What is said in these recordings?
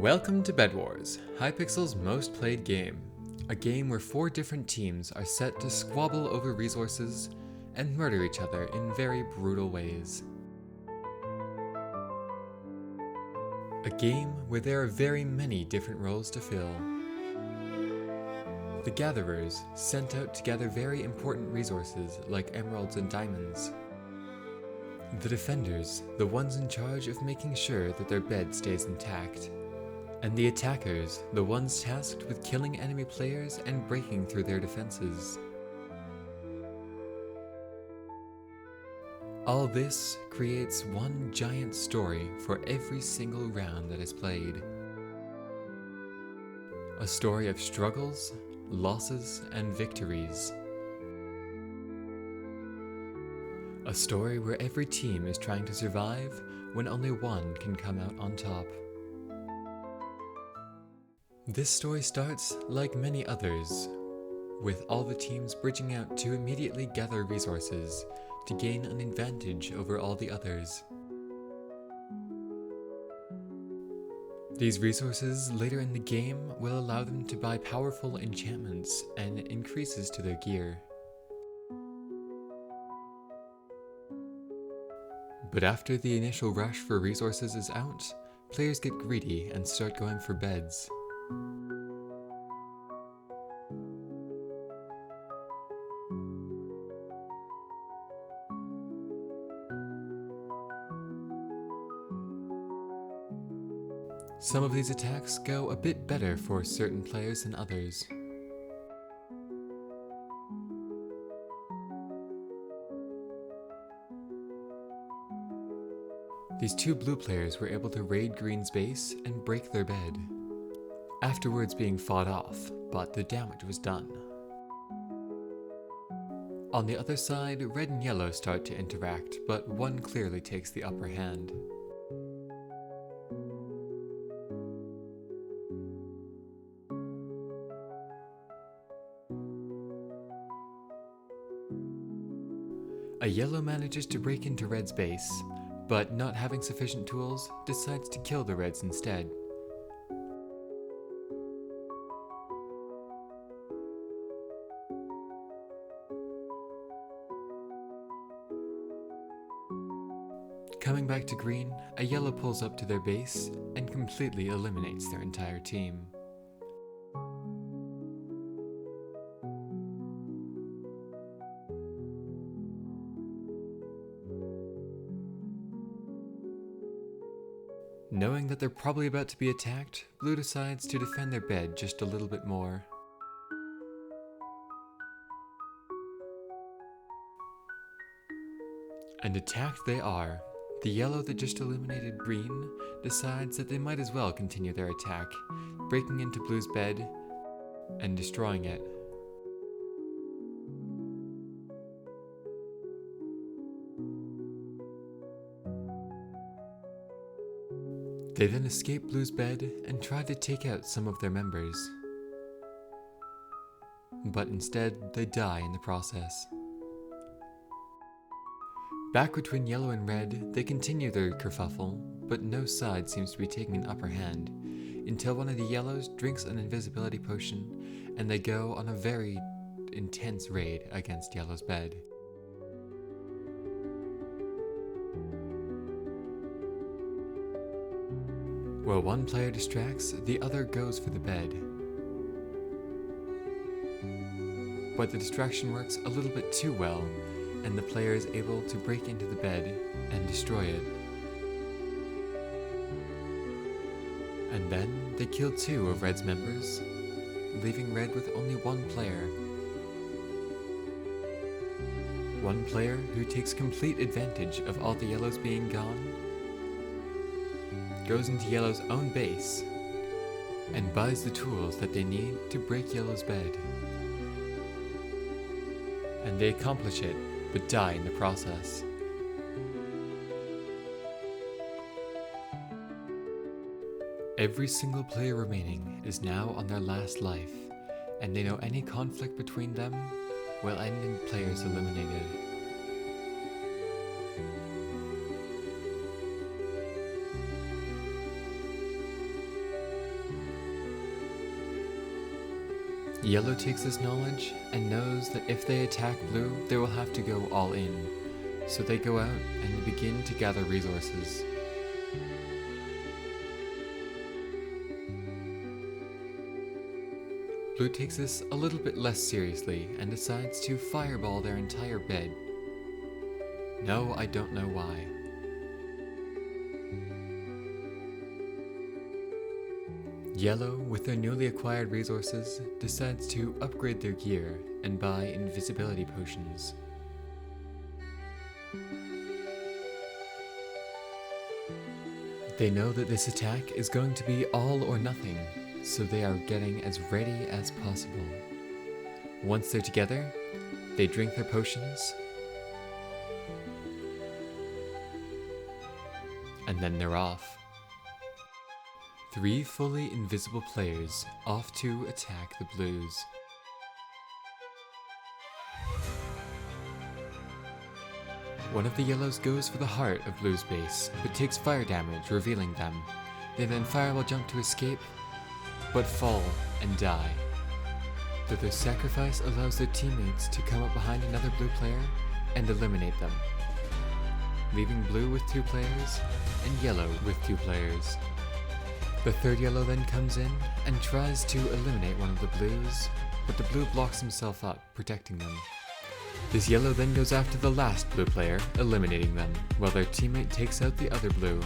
Welcome to Bedwars, Hypixel's most played game. A game where 4 different teams are set to squabble over resources and murder each other in very brutal ways. A game where there are very many different roles to fill. The Gatherers, sent out to gather very important resources like emeralds and diamonds. The Defenders, the ones in charge of making sure that their bed stays intact. And the Attackers, the ones tasked with killing enemy players and breaking through their defenses. All this creates one giant story for every single round that is played. A story of struggles, losses, and victories. A story where every team is trying to survive when only one can come out on top. This story starts like many others, with all the teams bridging out to immediately gather resources to gain an advantage over all the others. These resources later in the game will allow them to buy powerful enchantments and increases to their gear. But after the initial rush for resources is out, players get greedy and start going for beds. Some of these attacks go a bit better for certain players than others. These 2 blue players were able to raid green's base and break their bed, afterwards being fought off, but the damage was done. On the other side, red and yellow start to interact, but one clearly takes the upper hand. A yellow manages to break into red's base, but not having sufficient tools, decides to kill the reds instead. Coming back to green, a yellow pulls up to their base and completely eliminates their entire team. Knowing that they're probably about to be attacked, blue decides to defend their bed just a little bit more. And attacked they are. The yellow that just eliminated green decides that they might as well continue their attack, breaking into blue's bed and destroying it. They then escape blue's bed and try to take out some of their members. But instead, they die in the process. Back between yellow and red, they continue their kerfuffle, but no side seems to be taking an upper hand, until one of the yellows drinks an invisibility potion, and they go on a very intense raid against yellow's bed. While one player distracts, the other goes for the bed. But the distraction works a little bit too well, and the player is able to break into the bed and destroy it. And then they kill 2 of red's members, leaving red with only 1 player. One player who takes complete advantage of all the yellows being gone, goes into yellow's own base and buys the tools that they need to break yellow's bed. And they accomplish it, but die in the process. Every single player remaining is now on their last life, and they know any conflict between them will end in players eliminated. Yellow takes this knowledge and knows that if they attack blue, they will have to go all in. So they go out and begin to gather resources. Blue takes this a little bit less seriously and decides to fireball their entire bed. No, I don't know why. Yellow, with their newly acquired resources, decides to upgrade their gear and buy invisibility potions. They know that this attack is going to be all or nothing, so they are getting as ready as possible. Once they're together, they drink their potions, and then they're off. 3 fully invisible players off to attack the blues. One of the yellows goes for the heart of blue's base, but takes fire damage, revealing them. They then fireball jump to escape, but fall and die. Though their sacrifice allows their teammates to come up behind another blue player and eliminate them, leaving blue with 2 players and yellow with 2 players. The third yellow then comes in and tries to eliminate one of the blues, but the blue blocks himself up, protecting them. This yellow then goes after the last blue player, eliminating them, while their teammate takes out the other blue.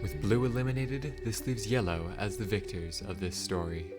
With blue eliminated, this leaves yellow as the victors of this story.